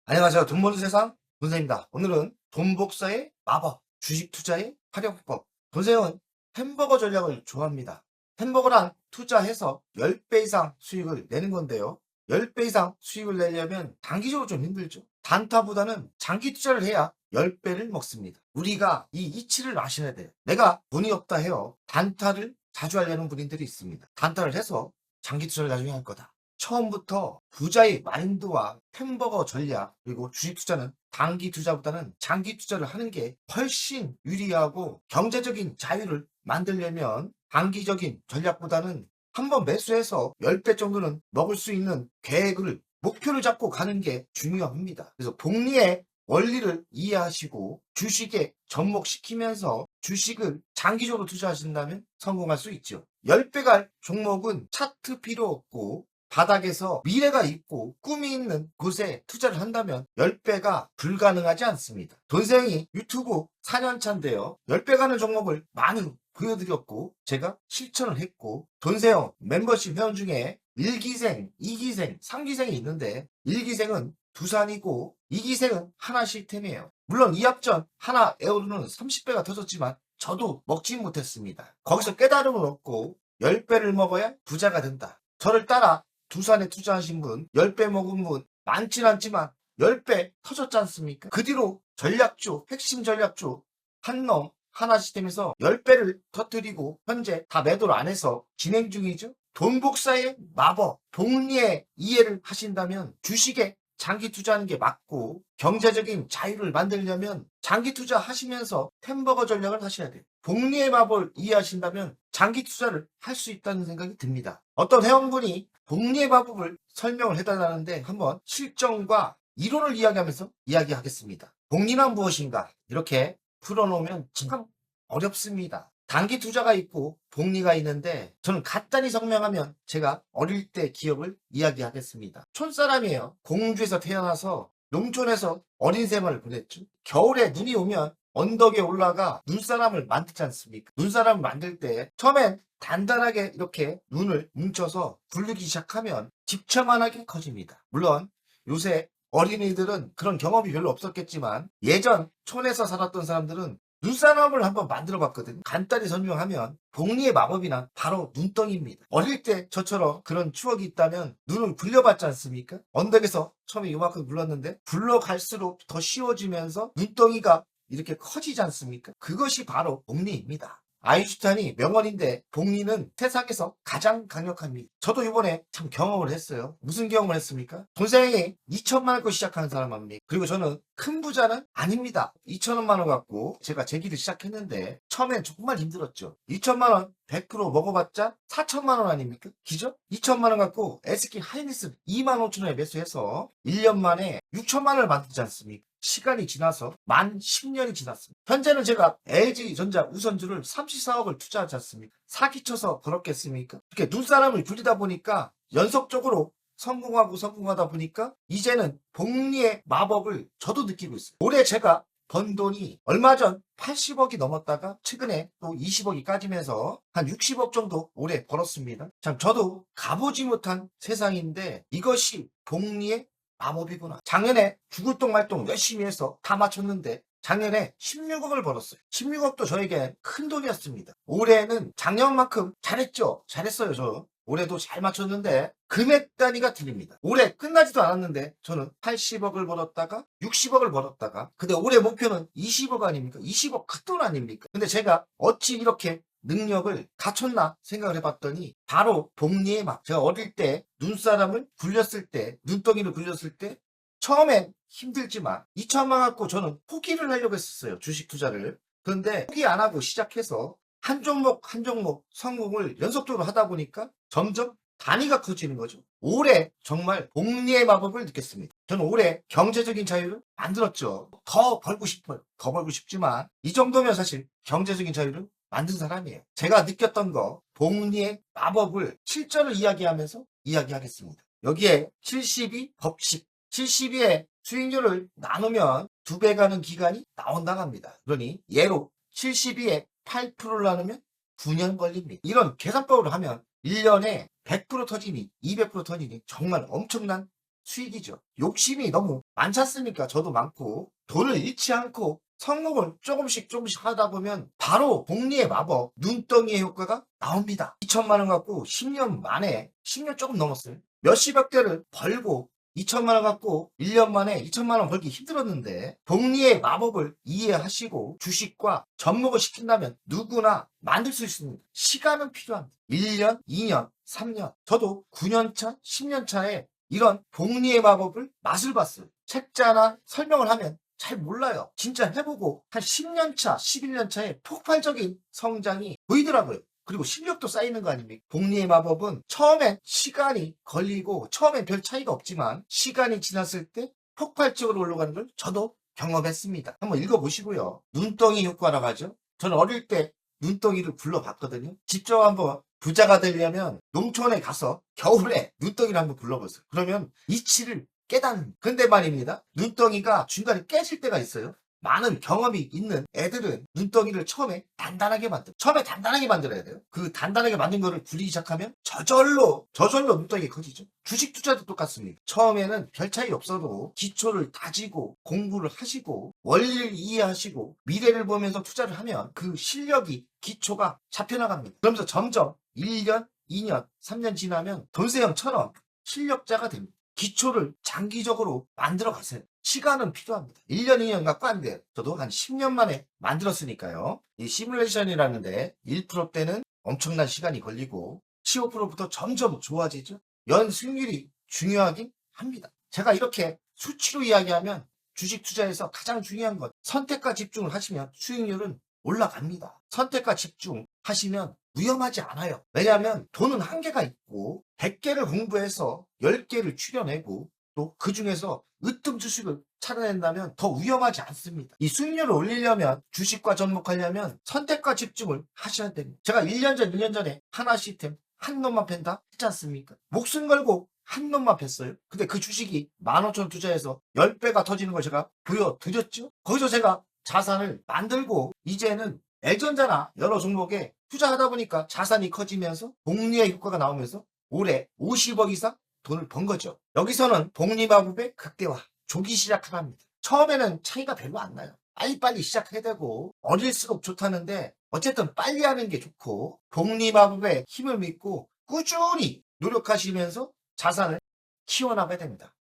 안녕하세요. 돈 버는 세상 돈세입니다. 오늘은 돈 복사의 마법, 주식 투자의 활용법. 돈세는 햄버거 전략을 좋아합니다. 햄버거란 투자해서 10배 이상 수익을 내는 건데요. 10배 이상 수익을 내려면 단기적으로 좀 힘들죠. 단타보다는 장기 투자를 해야 10배를 먹습니다. 우리가 이 이치를 아셔야 돼요. 내가 돈이 없다 해요. 단타를 자주 하려는 분들이 있습니다. 단타를 해서 장기 투자를 나중에 할 거다. 처음부터 부자의 마인드와 햄버거 전략 그리고 주식 투자는 단기 투자보다는 장기 투자를 하는 게 훨씬 유리하고 경제적인 자유를 만들려면 단기적인 전략보다는 한번 매수해서 10배 정도는 먹을 수 있는 계획을 목표를 잡고 가는 게 중요합니다. 그래서 복리의 원리를 이해하시고 주식에 접목시키면서 주식을 장기적으로 투자하신다면 성공할 수 있죠. 10배 갈 종목은 차트 필요 없고 바닥에서 미래가 있고 꿈이 있는 곳에 투자를 한다면 10배가 불가능하지 않습니다. 돈생이 유튜브 4년차인데요. 10배 가는 종목을 많이 보여드렸고 제가 실천을 했고 돈세형 멤버십 회원 중에 1기생, 2기생, 3기생이 있는데 1기생은 두산이고 2기생은 하나 시스템이에요. 물론 이 합전 하나 에어로는 30배가 터졌지만 저도 먹지 못했습니다. 거기서 깨달음을 얻고 10배를 먹어야 부자가 된다. 저를 따라 두산에 투자하신 분, 10배 먹은 분 많진 않지만 10배 터졌지 않습니까? 그 뒤로 전략주, 핵심 전략주 한놈 하나 시스템에서 10배를 터뜨리고 현재 다 매도를 안 해서 진행 중이죠. 돈 복사의 마법, 복리의 이해를 하신다면 주식에 장기 투자하는 게 맞고 경제적인 자유를 만들려면 장기 투자하시면서 햄버거 전략을 하셔야 돼요. 복리의 마법을 이해하신다면 장기 투자를 할 수 있다는 생각이 듭니다. 어떤 회원분이 복리의 마법을 설명을 해달라는데 한번 실정과 이론을 이야기하면서 이야기하겠습니다. 복리란 무엇인가? 이렇게 풀어놓으면 참 어렵습니다. 단기 투자가 있고 복리가 있는데 저는 간단히 설명하면 제가 어릴 때 기억을 이야기하겠습니다. 촌사람이에요. 공주에서 태어나서 농촌에서 어린 생활을 보냈죠. 겨울에 눈이 오면 언덕에 올라가 눈사람을 만들지 않습니까? 눈사람을 만들 때 처음엔 단단하게 이렇게 눈을 뭉쳐서 굴리기 시작하면 집처만하게 커집니다. 물론 요새 어린이들은 그런 경험이 별로 없었겠지만 예전 촌에서 살았던 사람들은 눈사람을 한번 만들어 봤거든요. 간단히 설명하면 복리의 마법이란 바로 눈덩이입니다. 어릴 때 저처럼 그런 추억이 있다면 눈을 굴려봤지 않습니까? 언덕에서 처음에 이만큼 굴렀는데 굴러갈수록 더 쉬워지면서 눈덩이가 이렇게 커지지 않습니까? 그것이 바로 복리입니다. 아인슈타인이 명언인데 복리는 세상에서 가장 강력합니다. 저도 이번에 참 경험을 했어요. 무슨 경험을 했습니까? 돈생이 2천만 원 거 시작하는 사람 아닙니까? 그리고 저는 큰 부자는 아닙니다. 2천만 원 갖고 제가 제 길을 시작했는데 처음엔 정말 힘들었죠. 2천만 원 100% 먹어봤자 4천만 원 아닙니까? 기죠? 2천만 원 갖고 SK 하이닉스 2만 5천 원에 매수해서 1년 만에 6천만 원을 만들지 않습니까? 시간이 지나서 만 10년이 지났습니다. 현재는 제가 LG전자 우선주를 34억을 투자하지 않습니까? 사기쳐서 벌었겠습니까? 이렇게 눈사람을 굴리다 보니까 연속적으로 성공하다 보니까 이제는 복리의 마법을 저도 느끼고 있어요. 올해 제가 번 돈이 얼마 전 80억이 넘었다가 최근에 또 20억이 까지면서 한 60억 정도 올해 벌었습니다. 참 저도 가보지 못한 세상인데 이것이 복리의 마법이구나. 작년에 죽을 똥 말 똥 열심히 해서 다 맞췄는데 작년에 16억을 벌었어요. 16억도 저에게 큰 돈이었습니다. 올해는 작년만큼 잘했죠. 잘했어요. 저 올해도 잘 맞췄는데 금액 단위가 틀립니다. 올해 끝나지도 않았는데 저는 80억을 벌었다가 60억을 벌었다가 근데 올해 목표는 20억 아닙니까? 20억 큰 돈 아닙니까? 근데 제가 어찌 이렇게 능력을 갖췄나 생각을 해봤더니 바로 복리의 맛. 제가 어릴 때 눈사람을 굴렸을 때 눈덩이를 굴렸을 때 처음엔 힘들지만 2천만 갖고 저는 포기를 하려고 했었어요. 주식 투자를. 그런데 포기 안 하고 시작해서 한 종목 한 종목 성공을 연속적으로 하다 보니까 점점 단위가 커지는 거죠. 올해 정말 복리의 마법을 느꼈습니다. 저는 올해 경제적인 자유를 만들었죠. 더 벌고 싶어요. 더 벌고 싶지만 이 정도면 사실 경제적인 자유를 만든 사람이에요. 제가 느꼈던 거 복리의 마법을 실전을 이야기하면서 이야기하겠습니다. 여기에 72 법칙 72의 수익률을 나누면 2배 가는 기간이 나온다고 합니다. 그러니 예로 72에 8%를 나누면 9년 걸립니다. 이런 계산법으로 하면 1년에 100% 터지니 200% 터지니 정말 엄청난 수익이죠. 욕심이 너무 많지 않습니까? 저도 많고. 돈을 잃지 않고 성공을 조금씩 하다 보면 바로 복리의 마법, 눈덩이의 효과가 나옵니다. 2천만 원 갖고 10년 만에, 10년 조금 넘었어요. 몇십억 대를 벌고 2천만 원 갖고 1년 만에 2천만 원 벌기 힘들었는데 복리의 마법을 이해하시고 주식과 접목을 시킨다면 누구나 만들 수 있습니다. 시간은 필요합니다. 1년, 2년, 3년. 저도 9년 차, 10년 차에 이런 복리의 마법을 맛을 봤어요. 책자나 설명을 하면 잘 몰라요. 진짜 해보고 한 10년 차, 11년 차에 폭발적인 성장이 보이더라고요. 그리고 실력도 쌓이는 거 아닙니까? 복리의 마법은 처음엔 시간이 걸리고 처음엔 별 차이가 없지만 시간이 지났을 때 폭발적으로 올라가는 걸 저도 경험했습니다. 한번 읽어보시고요. 눈덩이 효과라고 하죠. 저는 어릴 때 눈덩이를 굴러봤거든요. 직접 한번 부자가 되려면 농촌에 가서 겨울에 눈덩이를 한번 굴러보세요. 그러면 이치를 깨닫는. 근데 말입니다. 눈덩이가 중간에 깨질 때가 있어요. 많은 경험이 있는 애들은 눈덩이를 처음에 단단하게 만들어야 돼요. 그 단단하게 만든 거를 굴리기 시작하면 저절로 눈덩이가 커지죠. 주식 투자도 똑같습니다. 처음에는 별 차이 없어도 기초를 다지고 공부를 하시고 원리를 이해하시고 미래를 보면서 투자를 하면 그 실력이 기초가 잡혀나갑니다. 그러면서 점점 1년, 2년, 3년 지나면 돈세형처럼 실력자가 됩니다. 기초를 장기적으로 만들어 가세요. 시간은 필요합니다. 1년, 2년 갖고 안 돼요. 저도 한 10년 만에 만들었으니까요. 이 시뮬레이션이라는데 1%대는 엄청난 시간이 걸리고 15%부터 점점 좋아지죠. 연 수익률이 중요하긴 합니다. 제가 이렇게 수치로 이야기하면 주식 투자에서 가장 중요한 것, 선택과 집중을 하시면 수익률은 올라갑니다. 선택과 집중하시면 위험하지 않아요. 왜냐하면 돈은 한계가 있고 100개를 공부해서 10개를 추려내고 또 그 중에서 으뜸 주식을 찾아낸다면 더 위험하지 않습니다. 이 수익률을 올리려면 주식과 접목하려면 선택과 집중을 하셔야 됩니다. 제가 1년 전, 2년 전에 하나 시스템 한 놈만 팬다 했지 않습니까? 목숨 걸고 한 놈만 팼어요. 근데 그 주식이 15,000원 투자해서 10배가 터지는 걸 제가 보여드렸죠. 거기서 제가 자산을 만들고 이제는 애전자나 여러 종목에 투자하다 보니까 자산이 커지면서 복리의 효과가 나오면서 올해 50억 이상 돈을 번 거죠. 여기서는 복리마법의 극대화, 조기 시작하랍니다. 처음에는 차이가 별로 안 나요. 빨리빨리 시작해야 되고 어릴수록 좋다는데 어쨌든 빨리 하는 게 좋고 복리마법의 힘을 믿고 꾸준히 노력하시면서 자산을 키워나가야 됩니다.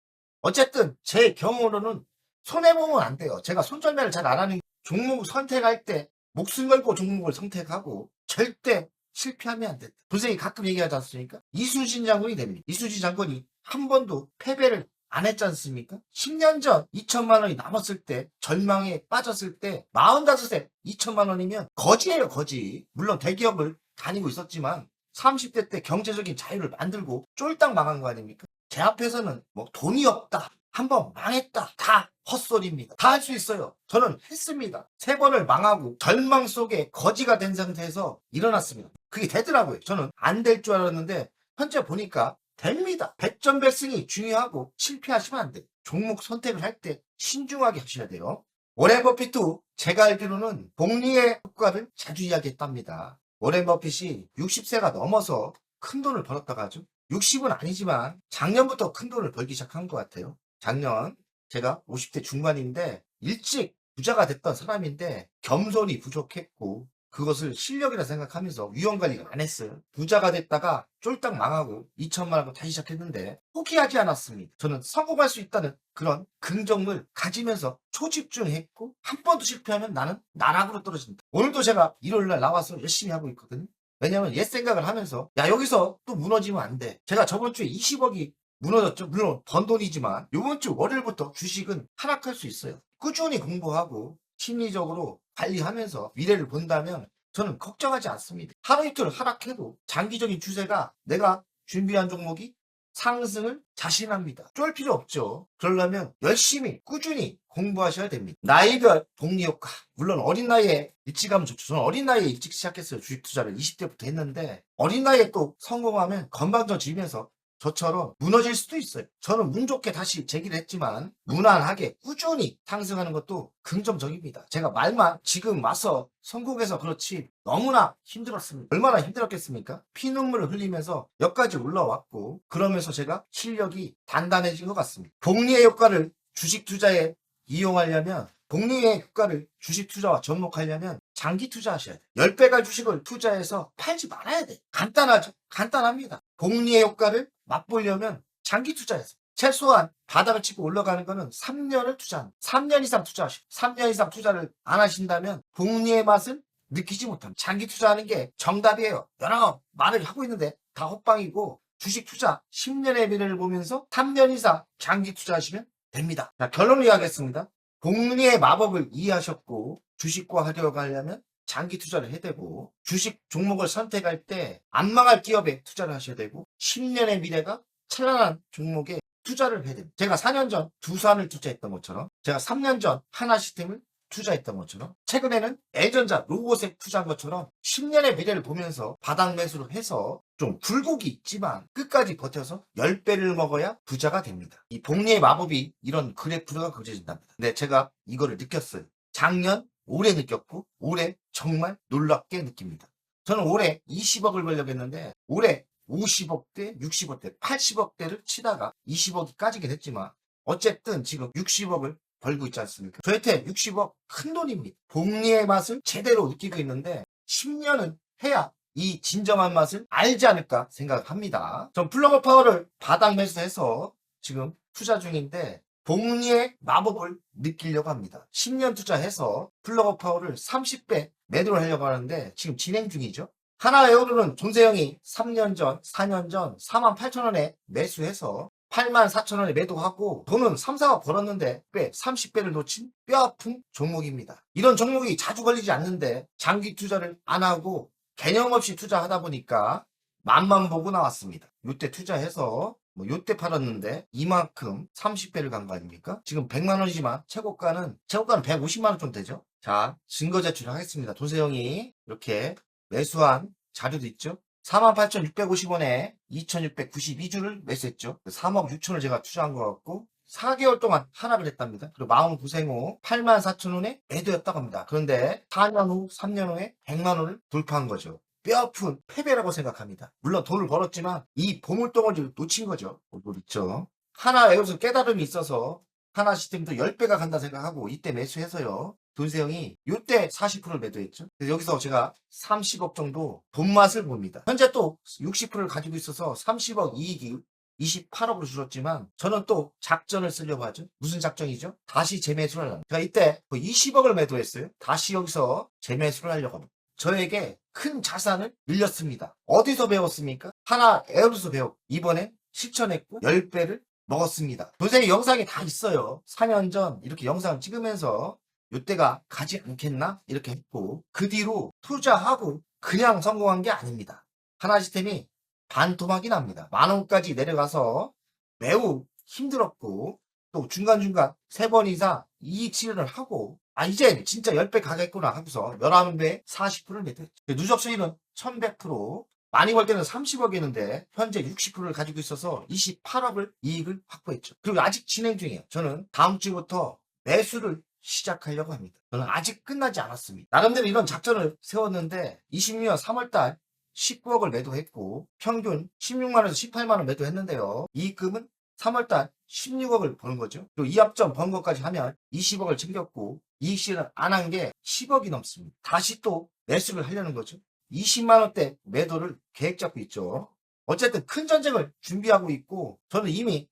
어쨌든 제 경우로는 손해보면 안 돼요. 제가 손절매를 잘 안 하는 종목 선택할 때 목숨 걸고 종목을 선택하고 절대 실패하면 안 된다. 선생님이 가끔 얘기하지 않습니까? 이순신 장군이 됩니다. 이순신 장군이 한 번도 패배를 안 했지 않습니까? 10년 전 2천만 원이 남았을 때 절망에 빠졌을 때 45세 2천만 원이면 거지예요, 거지. 물론 대기업을 다니고 있었지만 30대 때 경제적인 자유를 만들고 쫄딱 망한 거 아닙니까? 제 앞에서는 뭐 돈이 없다, 한번 망했다, 다 헛소리입니다. 다 할 수 있어요. 저는 했습니다. 3번을 망하고 절망 속에 거지가 된 상태에서 일어났습니다. 그게 되더라고요. 저는 안 될 줄 알았는데 현재 보니까 됩니다. 백전백승이 중요하고 실패하시면 안 돼요. 종목 선택을 할 때 신중하게 하셔야 돼요. 워렌 버핏도 제가 알기로는 복리의 효과를 자주 이야기했답니다. 워렌 버핏이 60세가 넘어서 큰 돈을 벌었다고 하죠. 60은 아니지만 작년부터 큰 돈을 벌기 시작한 것 같아요. 작년 제가 50대 중반인데 일찍 부자가 됐던 사람인데 겸손이 부족했고 그것을 실력이라 생각하면서 위험관리를 안 했어요. 부자가 됐다가 쫄딱 망하고 2천만 원 다시 시작했는데 포기하지 않았습니다. 저는 성공할 수 있다는 그런 긍정을 가지면서 초집중했고 한 번도 실패하면 나는 나락으로 떨어진다. 오늘도 제가 일요일날 나와서 열심히 하고 있거든요. 왜냐면 옛 생각을 하면서 야 여기서 또 무너지면 안 돼. 제가 저번 주에 20억이 무너졌죠. 물론 번 돈이지만 이번 주 월요일부터 주식은 하락할 수 있어요. 꾸준히 공부하고 심리적으로 관리하면서 미래를 본다면 저는 걱정하지 않습니다. 하루 이틀 하락해도 장기적인 추세가 내가 준비한 종목이 상승을 자신합니다. 쫄 필요 없죠. 그러려면 열심히 꾸준히 공부하셔야 됩니다. 나이별 복리효과. 물론 어린 나이에 일찍 하면 좋죠. 저는 어린 나이에 일찍 시작했어요. 주식 투자를 20대부터 했는데 어린 나이에 또 성공하면 건방져지면서 저처럼 무너질 수도 있어요. 저는 운 좋게 다시 재기를 했지만 무난하게 꾸준히 상승하는 것도 긍정적입니다. 제가 말만 지금 와서 성공해서 그렇지 너무나 힘들었습니다. 얼마나 힘들었겠습니까? 피눈물을 흘리면서 여기까지 올라왔고 그러면서 제가 실력이 단단해진 것 같습니다. 복리의 효과를 주식 투자에 이용하려면 복리의 효과를 주식 투자와 접목하려면 장기 투자하셔야 돼요. 10배 갈 주식을 투자해서 팔지 말아야 돼. 간단하죠? 간단합니다. 복리의 효과를 맛보려면 장기 투자해서 최소한 바닥을 치고 올라가는 거는 3년을 투자합니다. 3년 이상 투자하시고 3년 이상 투자를 안 하신다면 복리의 맛을 느끼지 못합니다. 장기 투자하는 게 정답이에요. 여러 말을 하고 있는데 다 헛방이고 주식 투자 10년의 미래를 보면서 3년 이상 장기 투자하시면 됩니다. 자, 결론을 이야기하겠습니다. 복리의 마법을 이해하셨고 주식과 하려고 하려면 장기 투자를 해야 되고 주식 종목을 선택할 때 안 망할 기업에 투자를 하셔야 되고 10년의 미래가 찬란한 종목에 투자를 해야 됩니다. 제가 4년 전 두산을 투자했던 것처럼 제가 3년 전 하나시스템을 투자했던 것처럼 최근에는 L전자 로봇에 투자한 것처럼 10년의 미래를 보면서 바닥 매수를 해서 좀 굴곡이 있지만 끝까지 버텨서 10배를 먹어야 부자가 됩니다. 이 복리의 마법이 이런 그래프가 그려진답니다. 근데 제가 이거를 느꼈어요. 작년, 올해 느꼈고 올해 정말 놀랍게 느낍니다. 저는 올해 20억을 벌려고 했는데 올해 50억대, 60억대, 80억대를 치다가 20억이 까지게 됐지만 어쨌든 지금 60억을 벌고 있지 않습니까? 저한테 60억 큰 돈입니다. 복리의 맛을 제대로 느끼고 있는데 10년은 해야 이 진정한 맛을 알지 않을까 생각합니다. 전 플러그 파워를 바닥 매수해서 지금 투자 중인데 복리의 마법을 느끼려고 합니다. 10년 투자해서 플러그 파워를 30배 매도를 하려고 하는데 지금 진행 중이죠. 하나 에어로는 존세형이 3년 전, 4년 전 48,000원에 매수해서 84,000원에 매도하고 돈은 3, 4억 벌었는데 왜 30배를 놓친 뼈아픈 종목입니다. 이런 종목이 자주 걸리지 않는데 장기 투자를 안 하고 개념 없이 투자하다 보니까 맛만 보고 나왔습니다. 요때 투자해서 요때 팔았는데 이만큼 30배를 간 거 아닙니까? 지금 100만 원이지만 최고가는 150만 원 좀 되죠. 자, 증거 제출하겠습니다. 도세형이 이렇게 매수한 자료도 있죠. 48,650원에 2,692주를 매수했죠. 3억 6천을 제가 투자한 것 같고 4개월 동안 하락을 했답니다. 그리고 마음 고생 후 84,000원에 매도였다고 합니다. 그런데 4년 후, 3년 후에 100만 원을 돌파한 거죠. 뼈아픈 패배라고 생각합니다. 물론 돈을 벌었지만 이 보물덩어리를 놓친 거죠. 뭘 있죠. 하나 에어서 깨달음이 있어서 하나 시스템도 10배가 간다 생각하고 이때 매수해서요. 돈세형이 이때 40%를 매도했죠. 그래서 여기서 제가 30억 정도 돈맛을 봅니다. 현재 또 60%를 가지고 있어서 30억 이익이 28억으로 줄었지만 저는 또 작전을 쓰려고 하죠. 무슨 작전이죠? 다시 재매수를 하려고. 제가 이때 20억을 매도했어요. 다시 여기서 재매수를 하려고 합니다. 저에게 큰 자산을 늘렸습니다. 어디서 배웠습니까? 하나 에어로서 배웠고 이번엔 실천했고 10배를 먹었습니다. 도생의 영상이 다 있어요. 4년 전 이렇게 영상을 찍으면서 이때가 가지 않겠나? 이렇게 했고 그 뒤로 투자하고 그냥 성공한 게 아닙니다. 하나시스템이 반토막이 납니다. 10,000원까지 내려가서 매우 힘들었고 또 중간중간 3번 이상 이익 실현을 하고 이제 진짜 10배 가겠구나 하고서 11배 40%를 매도했죠. 누적 수익은 1100%, 많이 벌 때는 30억이었는데 현재 60%를 가지고 있어서 28억을 이익을 확보했죠. 그리고 아직 진행 중이에요. 저는 다음 주부터 매수를 시작하려고 합니다. 저는 아직 끝나지 않았습니다. 나름대로 이런 작전을 세웠는데 26년 3월달 19억을 매도했고 평균 16만원에서 18만원 매도했는데요. 이익금은 3월달 16억을 버는 거죠. 그리고 이합점 번 것까지 하면 20억을 챙겼고 이익 실현 안 한 게 10억이 넘습니다. 다시 또 매수를 하려는 거죠. 20만원대 매도를 계획 잡고 있죠. 어쨌든 큰 전쟁을 준비하고 있고 저는 이미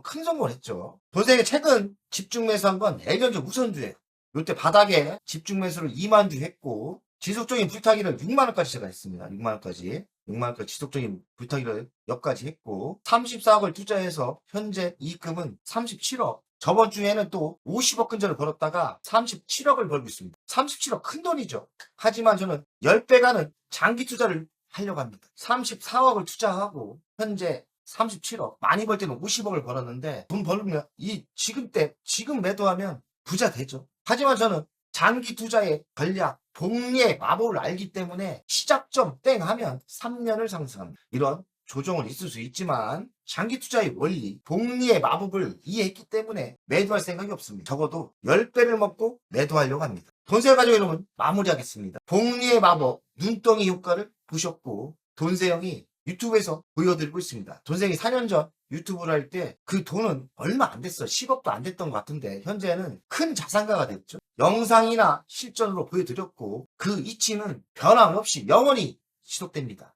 큰 성공을 했죠. 도생의 최근 집중 매수한 건 L전자 우선주예요. 이때 바닥에 집중 매수를 2만 주 했고 지속적인 불타기를 6만원까지 제가 했습니다. 6만원까지 지속적인 불타기를 여기까지 했고 34억을 투자해서 현재 이익금은 37억. 저번 주에는 또 50억 근처를 벌었다가 37억을 벌고 있습니다. 37억 큰 돈이죠. 하지만 저는 10배 가는 장기 투자를 하려고 합니다. 34억을 투자하고 현재 37억. 많이 벌 때는 50억을 벌었는데 돈 벌면 지금 매도하면 부자 되죠. 하지만 저는 장기 투자의 전략, 복리의 마법을 알기 때문에 시작점 땡 하면 3년을 상승합니다. 이런 조정은 있을 수 있지만 장기 투자의 원리, 복리의 마법을 이해했기 때문에 매도할 생각이 없습니다. 적어도 10배를 먹고 매도하려고 합니다. 돈세 가족 여러분 마무리하겠습니다. 복리의 마법, 눈덩이 효과를 보셨고 돈세형이 유튜브에서 보여드리고 있습니다. 돈생이 4년 전 유튜브를 할 때 그 돈은 얼마 안 됐어. 10억도 안 됐던 것 같은데 현재는 큰 자산가가 됐죠. 영상이나 실전으로 보여드렸고 그 이치는 변함없이 영원히 지속됩니다.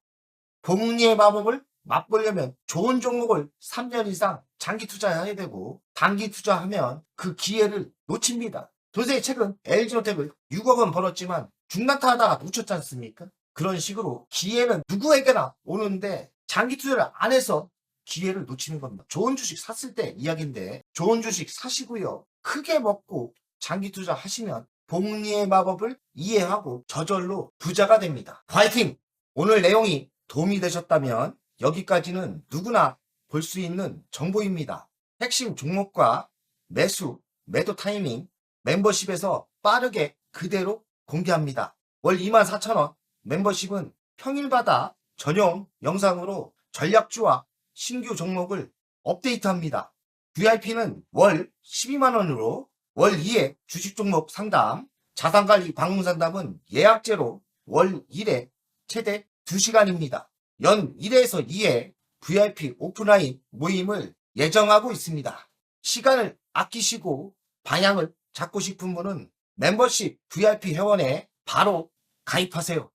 복리의 마법을 맛보려면 좋은 종목을 3년 이상 장기 투자해야 되고 단기 투자하면 그 기회를 놓칩니다. 돈생이 최근 LG노텍을 6억 원 벌었지만 중단타하다가 놓쳤지 않습니까? 그런 식으로 기회는 누구에게나 오는데 장기 투자를 안 해서 기회를 놓치는 겁니다. 좋은 주식 샀을 때 이야기인데 좋은 주식 사시고요. 크게 먹고 장기 투자 하시면 복리의 마법을 이해하고 저절로 부자가 됩니다. 화이팅! 오늘 내용이 도움이 되셨다면 여기까지는 누구나 볼 수 있는 정보입니다. 핵심 종목과 매수, 매도 타이밍 멤버십에서 빠르게 그대로 공개합니다. 월 24,000원 멤버십은 평일마다 전용 영상으로 전략주와 신규 종목을 업데이트합니다. VIP는 월 12만원으로 월 2회 주식 종목 상담, 자산관리 방문 상담은 예약제로 월 1회 최대 2시간입니다. 연 1회에서 2회 VIP 오프라인 모임을 예정하고 있습니다. 시간을 아끼시고 방향을 잡고 싶은 분은 멤버십 VIP 회원에 바로 가입하세요.